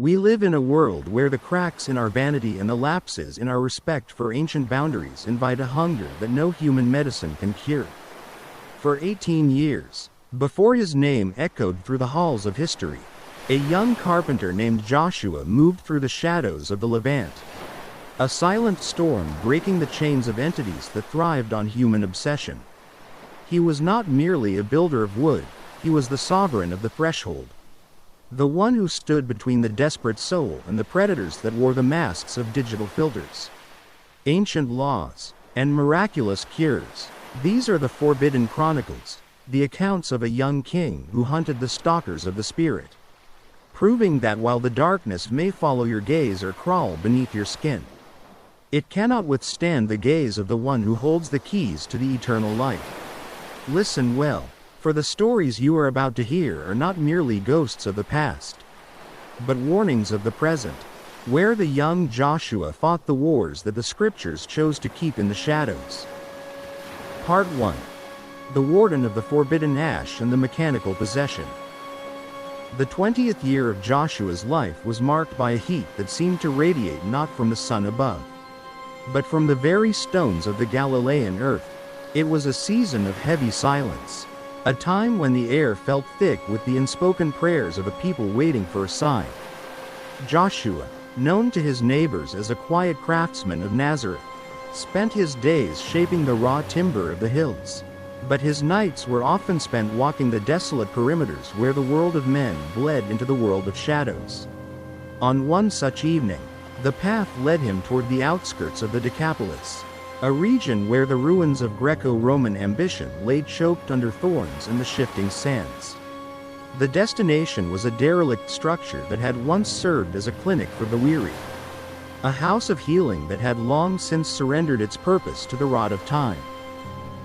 We live in a world where the cracks in our vanity and the lapses in our respect for ancient boundaries invite a hunger that no human medicine can cure. For 18 years, before his name echoed through the halls of history, a young carpenter named Joshua moved through the shadows of the Levant. A silent storm breaking the chains of entities that thrived on human obsession. He was not merely a builder of wood, he was the sovereign of the threshold. The one who stood between the desperate soul and the predators that wore the masks of digital filters. Ancient laws and miraculous cures. These are the forbidden chronicles, the accounts of a young king who hunted the stalkers of the spirit. Proving that while the darkness may follow your gaze or crawl beneath your skin, it cannot withstand the gaze of the one who holds the keys to the eternal light. Listen well, for the stories you are about to hear are not merely ghosts of the past, but warnings of the present, where the young Joshua fought the wars that the scriptures chose to keep in the shadows. Part 1. The Warden of the Forbidden Ash and the Mechanical Possession. The 20th year of Joshua's life was marked by a heat that seemed to radiate not from the sun above, but from the very stones of the Galilean earth. It was a season of heavy silence, a time when the air felt thick with the unspoken prayers of a people waiting for a sign. Joshua, known to his neighbors as a quiet craftsman of Nazareth, spent his days shaping the raw timber of the hills. But his nights were often spent walking the desolate perimeters where the world of men bled into the world of shadows. On one such evening, the path led him toward the outskirts of the Decapolis, a region where the ruins of Greco-Roman ambition lay choked under thorns and the shifting sands. The destination was a derelict structure that had once served as a clinic for the weary, a house of healing that had long since surrendered its purpose to the rod of time.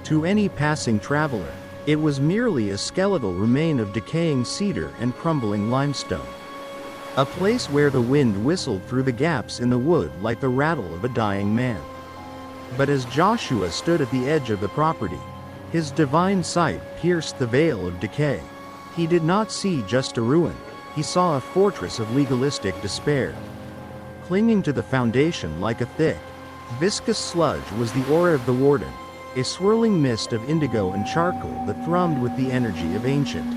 To any passing traveler, it was merely a skeletal remain of decaying cedar and crumbling limestone. A place where the wind whistled through the gaps in the wood like the rattle of a dying man. But as Joshua stood at the edge of the property, his divine sight pierced the veil of decay. He did not see just a ruin, he saw a fortress of legalistic despair. Clinging to the foundation like a thick, viscous sludge was the aura of the warden, a swirling mist of indigo and charcoal that thrummed with the energy of ancient,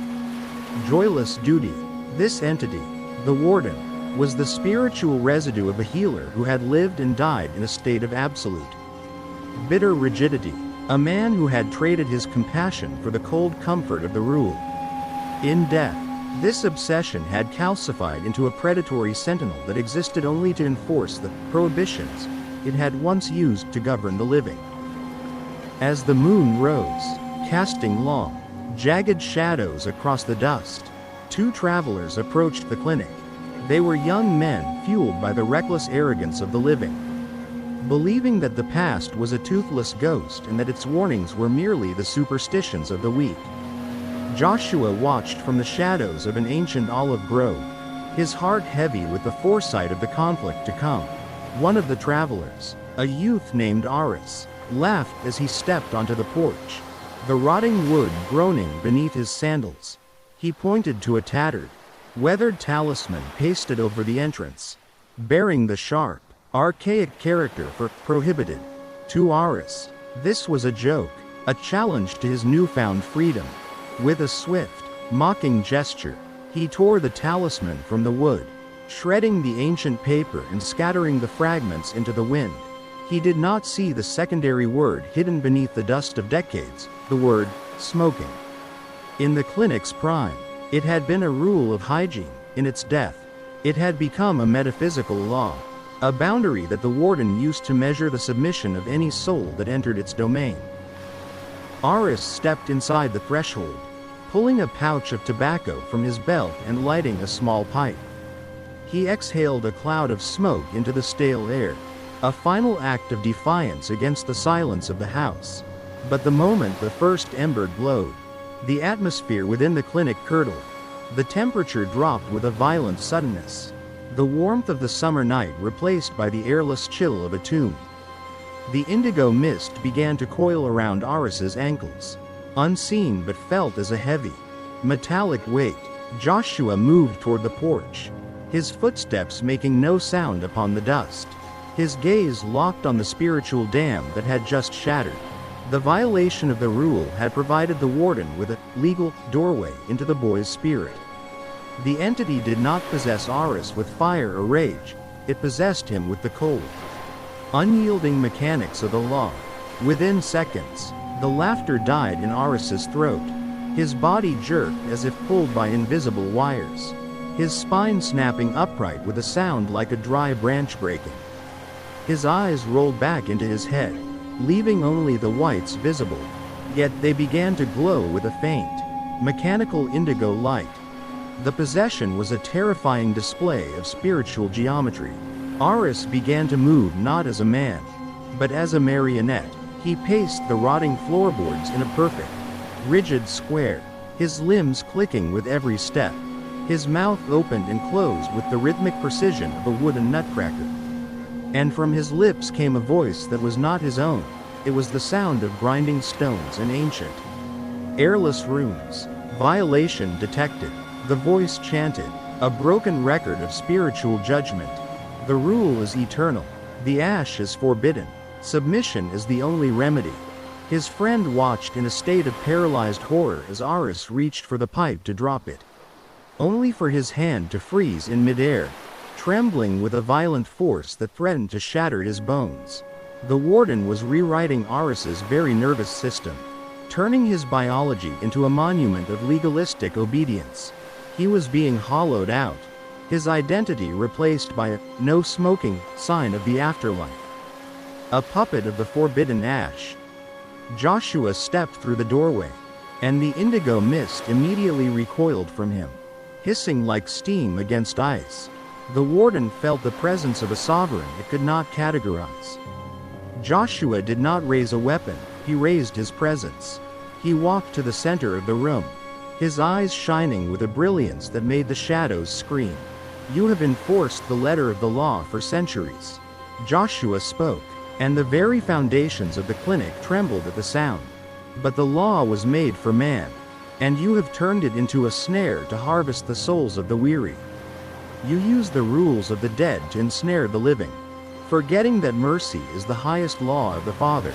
joyless duty. This entity, the warden, was the spiritual residue of a healer who had lived and died in a state of absolute, bitter rigidity, a man who had traded his compassion for the cold comfort of the rule. In death, this obsession had calcified into a predatory sentinel that existed only to enforce the prohibitions it had once used to govern the living. As the moon rose, casting long, jagged shadows across the dust, two travelers approached the clinic. They were young men fueled by the reckless arrogance of the living, believing that the past was a toothless ghost and that its warnings were merely the superstitions of the weak. Joshua watched from the shadows of an ancient olive grove, his heart heavy with the foresight of the conflict to come. One of the travelers, a youth named Aris, laughed as he stepped onto the porch, the rotting wood groaning beneath his sandals. He pointed to a tattered, weathered talisman pasted over the entrance, bearing the sharp, archaic character for prohibited. To Aris, this was a joke, a challenge to his newfound freedom. With a swift, mocking gesture, he tore the talisman from the wood, shredding the ancient paper and scattering the fragments into the wind. He did not see the secondary word hidden beneath the dust of decades, the word, smoking. In the clinic's prime, it had been a rule of hygiene. In its death, it had become a metaphysical law, a boundary that the warden used to measure the submission of any soul that entered its domain. Aris stepped inside the threshold, pulling a pouch of tobacco from his belt and lighting a small pipe. He exhaled a cloud of smoke into the stale air, a final act of defiance against the silence of the house. But the moment the first ember glowed, the atmosphere within the clinic curdled. The temperature dropped with a violent suddenness, the warmth of the summer night replaced by the airless chill of a tomb. The indigo mist began to coil around Aris's ankles, unseen but felt as a heavy, metallic weight. Joshua moved toward the porch, his footsteps making no sound upon the dust. His gaze locked on the spiritual dam that had just shattered. The violation of the rule had provided the warden with a legal doorway into the boy's spirit. The entity did not possess Aris with fire or rage, it possessed him with the cold, unyielding mechanics of the law. Within seconds, the laughter died in Aris's throat. His body jerked as if pulled by invisible wires, his spine snapping upright with a sound like a dry branch breaking. His eyes rolled back into his head, leaving only the whites visible, yet they began to glow with a faint, mechanical indigo light. The possession was a terrifying display of spiritual geometry. Aris began to move not as a man, but as a marionette. He paced the rotting floorboards in a perfect, rigid square, his limbs clicking with every step. His mouth opened and closed with the rhythmic precision of a wooden nutcracker. And from his lips came a voice that was not his own. It was the sound of grinding stones and ancient, airless runes. Violation detected. The voice chanted, a broken record of spiritual judgment. The rule is eternal. The ash is forbidden. Submission is the only remedy. His friend watched in a state of paralyzed horror as Aris reached for the pipe to drop it, only for his hand to freeze in midair, trembling with a violent force that threatened to shatter his bones. The warden was rewriting Aris's very nervous system, turning his biology into a monument of legalistic obedience. He was being hollowed out, his identity replaced by a no smoking sign of the afterlife, a puppet of the forbidden ash. Joshua stepped through the doorway, and the indigo mist immediately recoiled from him, hissing like steam against ice. The warden felt the presence of a sovereign it could not categorize. Joshua did not raise a weapon, he raised his presence. He walked to the center of the room, his eyes shining with a brilliance that made the shadows scream. You have enforced the letter of the law for centuries. Joshua spoke, and the very foundations of the clinic trembled at the sound. But the law was made for man, and you have turned it into a snare to harvest the souls of the weary. You use the rules of the dead to ensnare the living, forgetting that mercy is the highest law of the Father.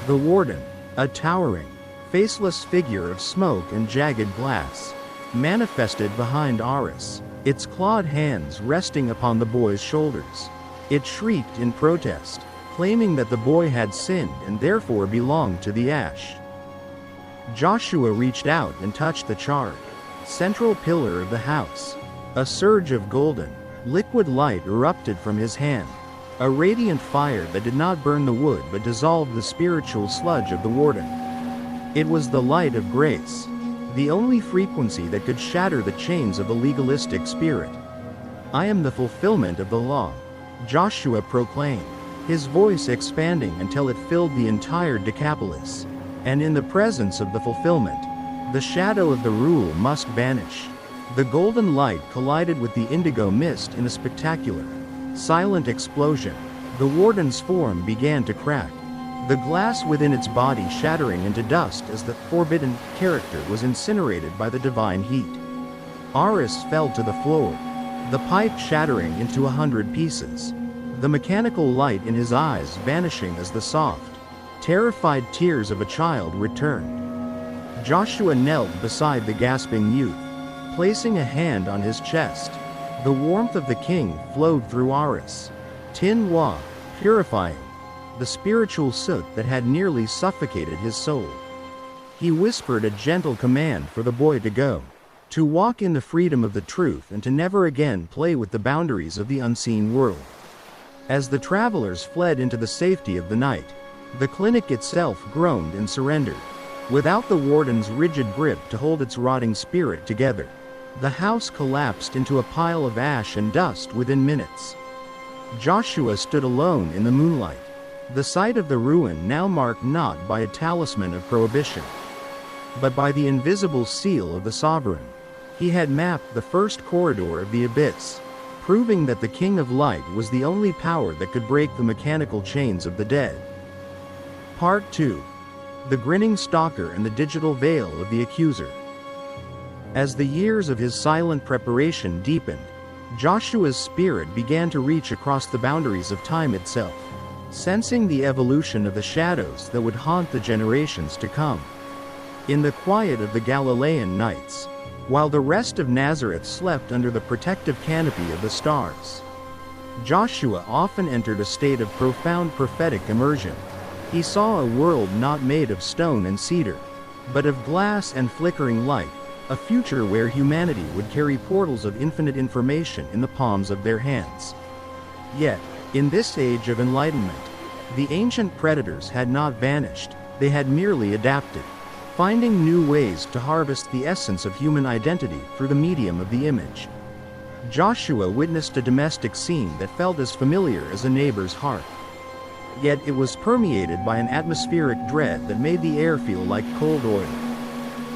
The warden, a towering, faceless figure of smoke and jagged glass, manifested behind Aris, its clawed hands resting upon the boy's shoulders. It shrieked in protest, claiming that the boy had sinned and therefore belonged to the ash. Joshua reached out and touched the charred, central pillar of the house. A surge of golden, liquid light erupted from his hand, a radiant fire that did not burn the wood but dissolved the spiritual sludge of the warden. It was the light of grace, the only frequency that could shatter the chains of the legalistic spirit. I am the fulfillment of the law, Joshua proclaimed, his voice expanding until it filled the entire Decapolis. And in the presence of the fulfillment, the shadow of the rule must vanish. The golden light collided with the indigo mist in a spectacular, silent explosion. The warden's form began to crack, the glass within its body shattering into dust as the forbidden character was incinerated by the divine heat. Aris fell to the floor, the pipe shattering into 100 pieces, the mechanical light in his eyes vanishing as the soft, terrified tears of a child returned. Joshua knelt beside the gasping youth, placing a hand on his chest. The warmth of the king flowed through Aris, Tinwa, purifying the spiritual soot that had nearly suffocated his soul. He whispered a gentle command for the boy to go, to walk in the freedom of the truth and to never again play with the boundaries of the unseen world. As the travelers fled into the safety of the night, the clinic itself groaned and surrendered, without the warden's rigid grip to hold its rotting spirit together. The house collapsed into a pile of ash and dust within minutes. Joshua stood alone in the moonlight, the site of the ruin now marked not by a talisman of prohibition, but by the invisible seal of the sovereign. He had mapped the first corridor of the abyss, proving that the King of Light was the only power that could break the mechanical chains of the dead. Part 2. The Grinning Stalker and the Digital Veil of the Accuser. As the years of his silent preparation deepened, Joshua's spirit began to reach across the boundaries of time itself, sensing the evolution of the shadows that would haunt the generations to come. In the quiet of the Galilean nights, while the rest of Nazareth slept under the protective canopy of the stars, Joshua often entered a state of profound prophetic immersion. He saw a world not made of stone and cedar, but of glass and flickering light, a future where humanity would carry portals of infinite information in the palms of their hands. Yet, in this age of enlightenment, the ancient predators had not vanished, they had merely adapted, finding new ways to harvest the essence of human identity through the medium of the image. Joshua witnessed a domestic scene that felt as familiar as a neighbor's hearth. Yet it was permeated by an atmospheric dread that made the air feel like cold oil.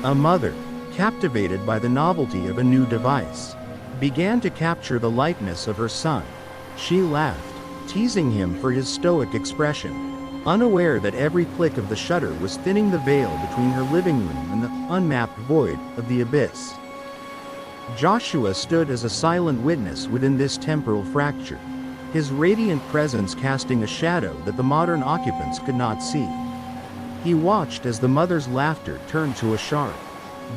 A mother, captivated by the novelty of a new device, began to capture the likeness of her son. She laughed, teasing him for his stoic expression, unaware that every click of the shutter was thinning the veil between her living room and the unmapped void of the abyss. Joshua stood as a silent witness within this temporal fracture, his radiant presence casting a shadow that the modern occupants could not see. He watched as the mother's laughter turned to a sharp,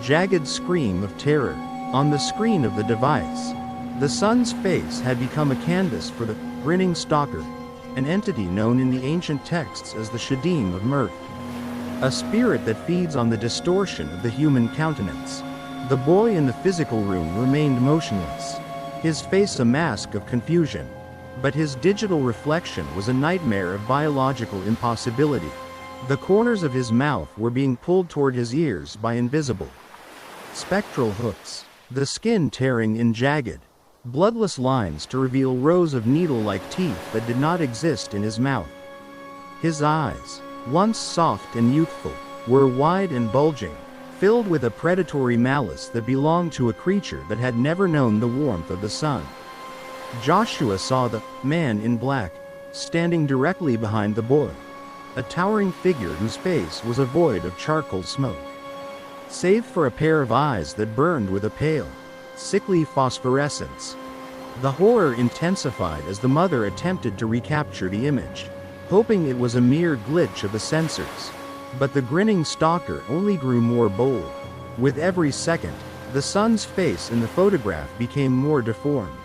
jagged scream of terror. On the screen of the device, the son's face had become a canvas for the grinning stalker, an entity known in the ancient texts as the Shadim of mirth, a spirit that feeds on the distortion of the human countenance. The boy in the physical room remained motionless, his face a mask of confusion, but his digital reflection was a nightmare of biological impossibility. The corners of his mouth were being pulled toward his ears by invisible, spectral hooks, the skin tearing in jagged, bloodless lines to reveal rows of needle-like teeth that did not exist in his mouth. His eyes, once soft and youthful, were wide and bulging, filled with a predatory malice that belonged to a creature that had never known the warmth of the sun. Joshua saw the man in black, standing directly behind the boy, a towering figure whose face was a void of charcoal smoke, save for a pair of eyes that burned with a pale, sickly phosphorescence. The horror intensified as the mother attempted to recapture the image, hoping it was a mere glitch of the sensors. But the grinning stalker only grew more bold. With every second, the son's face in the photograph became more deformed,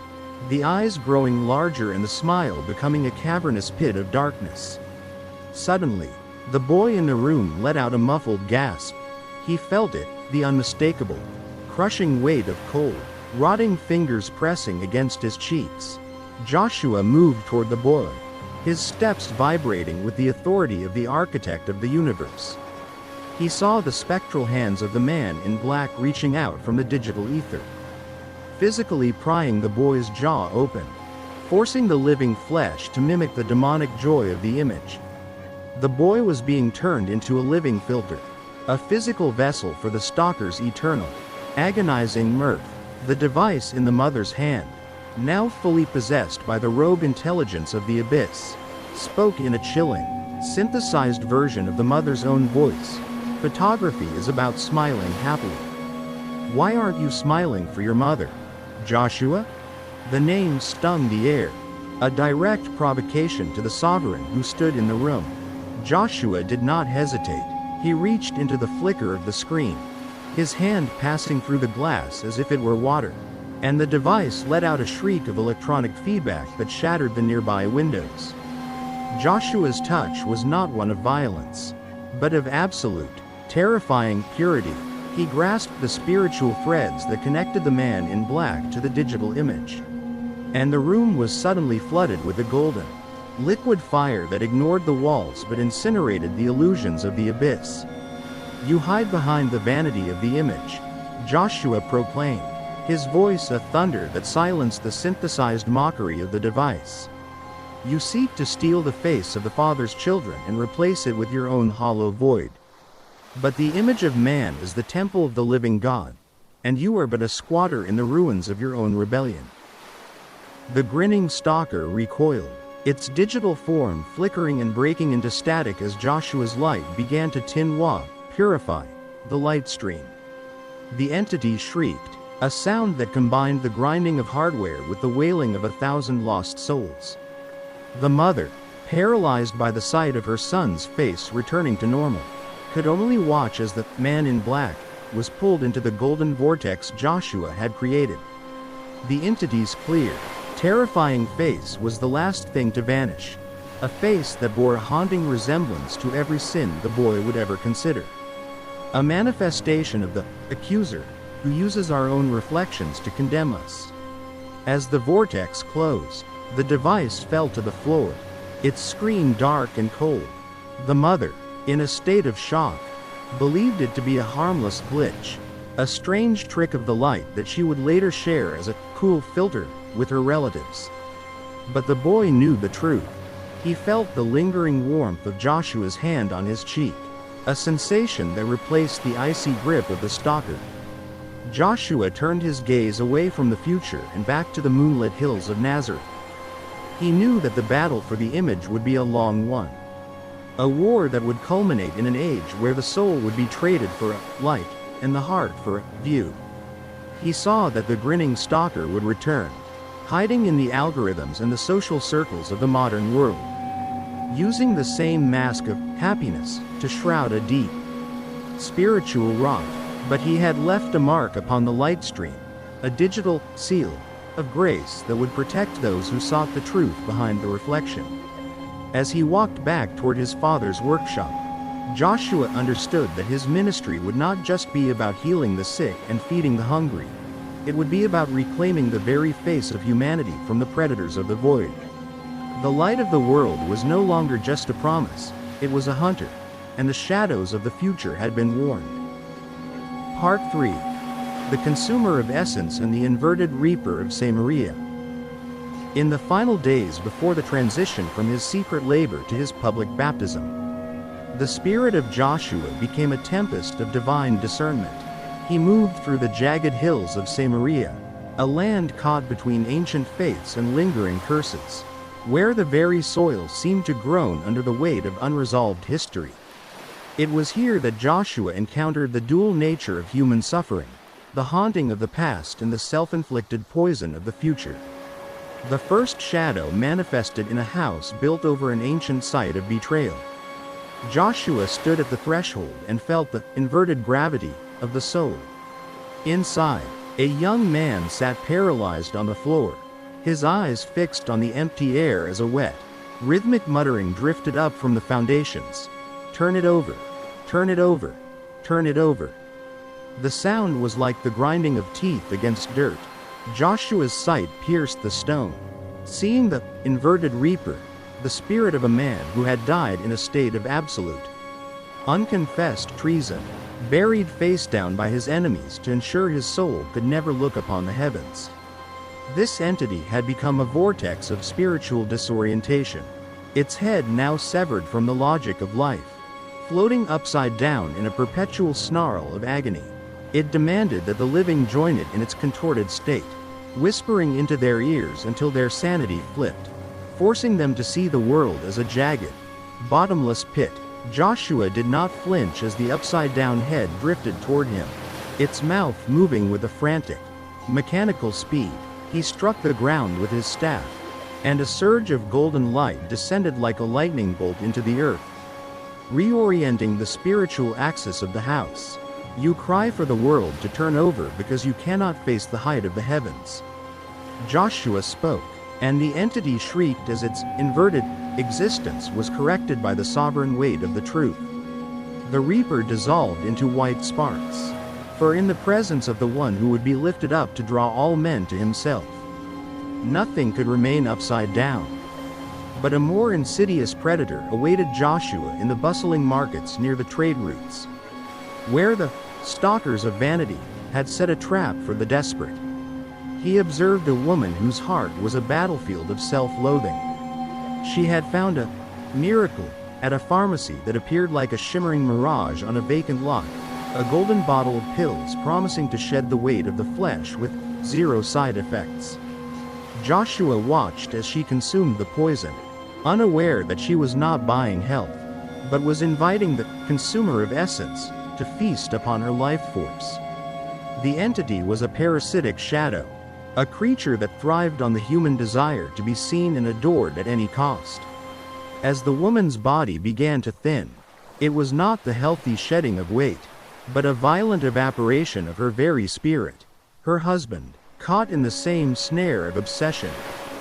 the eyes growing larger and the smile becoming a cavernous pit of darkness. Suddenly, the boy in the room let out a muffled gasp. He felt it, the unmistakable, crushing weight of cold, rotting fingers pressing against his cheeks. Joshua moved toward the boy, his steps vibrating with the authority of the architect of the universe. He saw the spectral hands of the man in black reaching out from the digital ether, physically prying the boy's jaw open, forcing the living flesh to mimic the demonic joy of the image. The boy was being turned into a living filter, a physical vessel for the stalker's eternal, agonizing mirth. The device in the mother's hand, now fully possessed by the rogue intelligence of the abyss, spoke in a chilling, synthesized version of the mother's own voice. Photography is about smiling happily. Why aren't you smiling for your mother, Joshua? The name stung the air, a direct provocation to the sovereign who stood in the room. Joshua did not hesitate. He reached into the flicker of the screen, his hand passing through the glass as if it were water, and the device let out a shriek of electronic feedback that shattered the nearby windows. Joshua's touch was not one of violence, but of absolute, terrifying purity. He grasped the spiritual threads that connected the man in black to the digital image, and the room was suddenly flooded with a golden, liquid fire that ignored the walls but incinerated the illusions of the abyss. You hide behind the vanity of the image, Joshua proclaimed, his voice a thunder that silenced the synthesized mockery of the device. You seek to steal the face of the Father's children and replace it with your own hollow void. But the image of man is the temple of the living God, and you are but a squatter in the ruins of your own rebellion. The grinning stalker recoiled, its digital form flickering and breaking into static as Joshua's light began to purify the light stream. The entity shrieked, a sound that combined the grinding of hardware with the wailing of 1,000 lost souls. The mother, paralyzed by the sight of her son's face returning to normal, could only watch as the man in black was pulled into the golden vortex Joshua had created. The entity's clear, terrifying face was the last thing to vanish, a face that bore a haunting resemblance to every sin the boy would ever consider. A manifestation of the accuser, who uses our own reflections to condemn us. As the vortex closed, the device fell to the floor, its screen dark and cold. The mother, in a state of shock, believed it to be a harmless glitch, a strange trick of the light that she would later share as a cool filter with her relatives. But the boy knew the truth. He felt the lingering warmth of Joshua's hand on his cheek, a sensation that replaced the icy grip of the stalker. Joshua turned his gaze away from the future and back to the moonlit hills of Nazareth. He knew that the battle for the image would be a long one. A war that would culminate in an age where the soul would be traded for a light, and the heart for a view. He saw that the grinning stalker would return, hiding in the algorithms and the social circles of the modern world, using the same mask of happiness to shroud a deep spiritual rot. But he had left a mark upon the light stream, a digital seal of grace that would protect those who sought the truth behind the reflection. As he walked back toward his father's workshop, Joshua understood that his ministry would not just be about healing the sick and feeding the hungry. It would be about reclaiming the very face of humanity from the predators of the void. The light of the world was no longer just a promise, it was a hunter, and the shadows of the future had been warned. Part 3. The Consumer of Essence and the Inverted Reaper of Samaria. In the final days before the transition from his secret labor to his public baptism, the spirit of Joshua became a tempest of divine discernment. He moved through the jagged hills of Samaria, a land caught between ancient faiths and lingering curses, where the very soil seemed to groan under the weight of unresolved history. It was here that Joshua encountered the dual nature of human suffering, the haunting of the past and the self-inflicted poison of the future. The first shadow manifested in a house built over an ancient site of betrayal. Joshua stood at the threshold and felt the inverted gravity of the soul. Inside, a young man sat paralyzed on the floor, his eyes fixed on the empty air as a wet, rhythmic muttering drifted up from the foundations. Turn it over. Turn it over. Turn it over. The sound was like the grinding of teeth against dirt. Joshua's sight pierced the stone, seeing the inverted reaper, the spirit of a man who had died in a state of absolute, unconfessed treason, buried face down by his enemies to ensure his soul could never look upon the heavens. This entity had become a vortex of spiritual disorientation, its head now severed from the logic of life, floating upside down in a perpetual snarl of agony. It demanded that the living join it in its contorted state, whispering into their ears until their sanity flipped, forcing them to see the world as a jagged, bottomless pit. Joshua did not flinch as the upside-down head drifted toward him, its mouth moving with a frantic, mechanical speed. He struck the ground with his staff, and a surge of golden light descended like a lightning bolt into the earth, reorienting the spiritual axis of the house. You cry for the world to turn over because you cannot face the height of the heavens. Joshua spoke, and the entity shrieked as its inverted existence was corrected by the sovereign weight of the truth. The reaper dissolved into white sparks, for in the presence of the one who would be lifted up to draw all men to himself, nothing could remain upside down. But a more insidious predator awaited Joshua in the bustling markets near the trade routes, where the stalkers of vanity had set a trap for the desperate. He observed a woman whose heart was a battlefield of self-loathing. She had found a miracle at a pharmacy that appeared like a shimmering mirage on a vacant lot, a golden bottle of pills promising to shed the weight of the flesh with zero side effects. Joshua watched as she consumed the poison, unaware that she was not buying health, but was inviting the consumer of essence to feast upon her life force. The entity was a parasitic shadow, a creature that thrived on the human desire to be seen and adored at any cost. As the woman's body began to thin, it was not the healthy shedding of weight, but a violent evaporation of her very spirit. Her husband, caught in the same snare of obsession,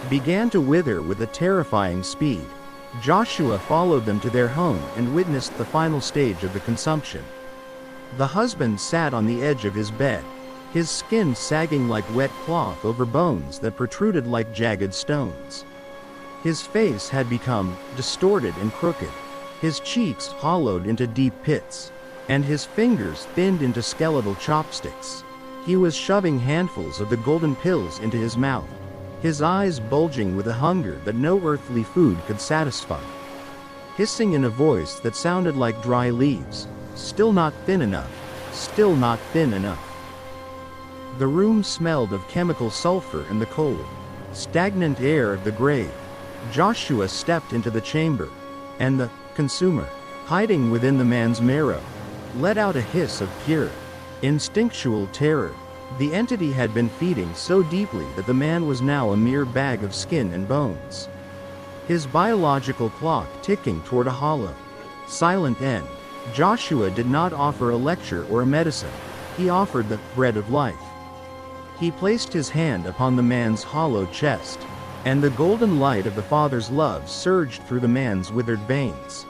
began to wither with a terrifying speed. Joshua followed them to their home and witnessed the final stage of the consumption. The husband sat on the edge of his bed, his skin sagging like wet cloth over bones that protruded like jagged stones. His face had become distorted and crooked, his cheeks hollowed into deep pits, and his fingers thinned into skeletal chopsticks. He was shoving handfuls of the golden pills into his mouth, his eyes bulging with a hunger that no earthly food could satisfy. Hissing in a voice that sounded like dry leaves, "Still not thin enough, still not thin enough." The room smelled of chemical sulfur and the cold, stagnant air of the grave. Joshua stepped into the chamber, and the consumer, hiding within the man's marrow, let out a hiss of pure, instinctual terror. The entity had been feeding so deeply that the man was now a mere bag of skin and bones. His biological clock ticking toward a hollow, silent end. Joshua did not offer a lecture or a medicine. He offered the bread of life. He placed his hand upon the man's hollow chest, and the golden light of the Father's love surged through the man's withered veins.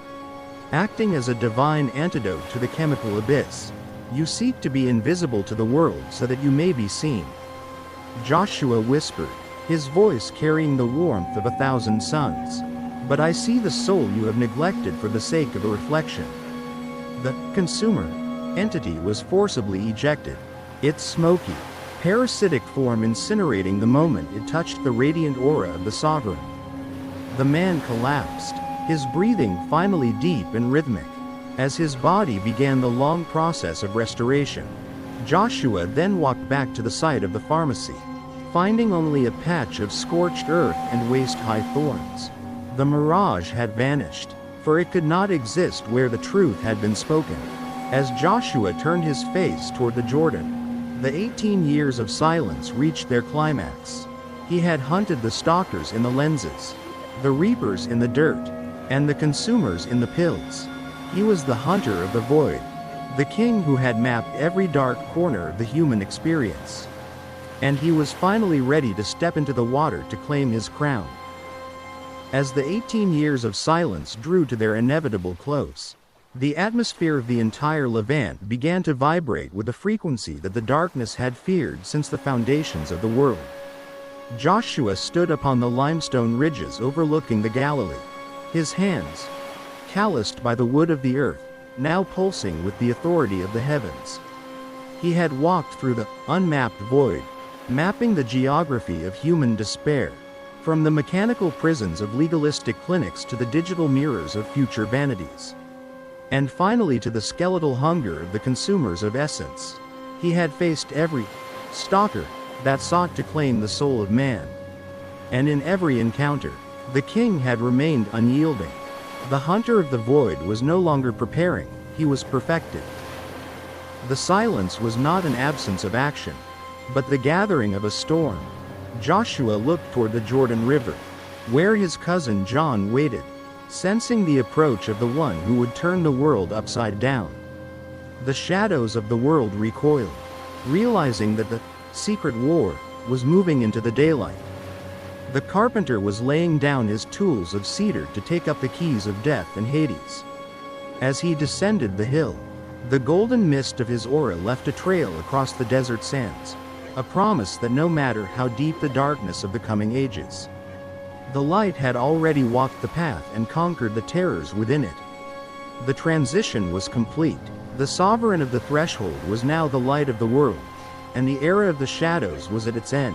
Acting as a divine antidote to the chemical abyss, "You seek to be invisible to the world so that you may be seen," Joshua whispered, his voice carrying the warmth of 1,000 suns. "But I see the soul you have neglected for the sake of a reflection." The consumer entity was forcibly ejected, its smoky, parasitic form incinerating the moment it touched the radiant aura of the sovereign. The man collapsed, his breathing finally deep and rhythmic. As his body began the long process of restoration, Joshua then walked back to the site of the pharmacy, finding only a patch of scorched earth and waist-high thorns. The mirage had vanished, for it could not exist where the truth had been spoken. As Joshua turned his face toward the Jordan, the 18 years of silence reached their climax. He had hunted the stalkers in the lenses, the reapers in the dirt, and the consumers in the pills. He was the hunter of the void, the king who had mapped every dark corner of the human experience. And he was finally ready to step into the water to claim his crown. As the 18 years of silence drew to their inevitable close, the atmosphere of the entire Levant began to vibrate with a frequency that the darkness had feared since the foundations of the world. Joshua stood upon the limestone ridges overlooking the Galilee, his hands, calloused by the wood of the earth, now pulsing with the authority of the heavens. He had walked through the unmapped void, mapping the geography of human despair, from the mechanical prisons of legalistic clinics to the digital mirrors of future vanities, and finally to the skeletal hunger of the consumers of essence. He had faced every stalker that sought to claim the soul of man. And in every encounter, the king had remained unyielding. The hunter of the void was no longer preparing, he was perfected. The silence was not an absence of action, but the gathering of a storm. Joshua looked toward the Jordan River, where his cousin John waited, sensing the approach of the one who would turn the world upside down. The shadows of the world recoiled, realizing that the secret war was moving into the daylight. The carpenter was laying down his tools of cedar to take up the keys of death and Hades. As he descended the hill, the golden mist of his aura left a trail across the desert sands, a promise that no matter how deep the darkness of the coming ages, the light had already walked the path and conquered the terrors within it. The transition was complete. The sovereign of the threshold was now the light of the world, and the era of the shadows was at its end.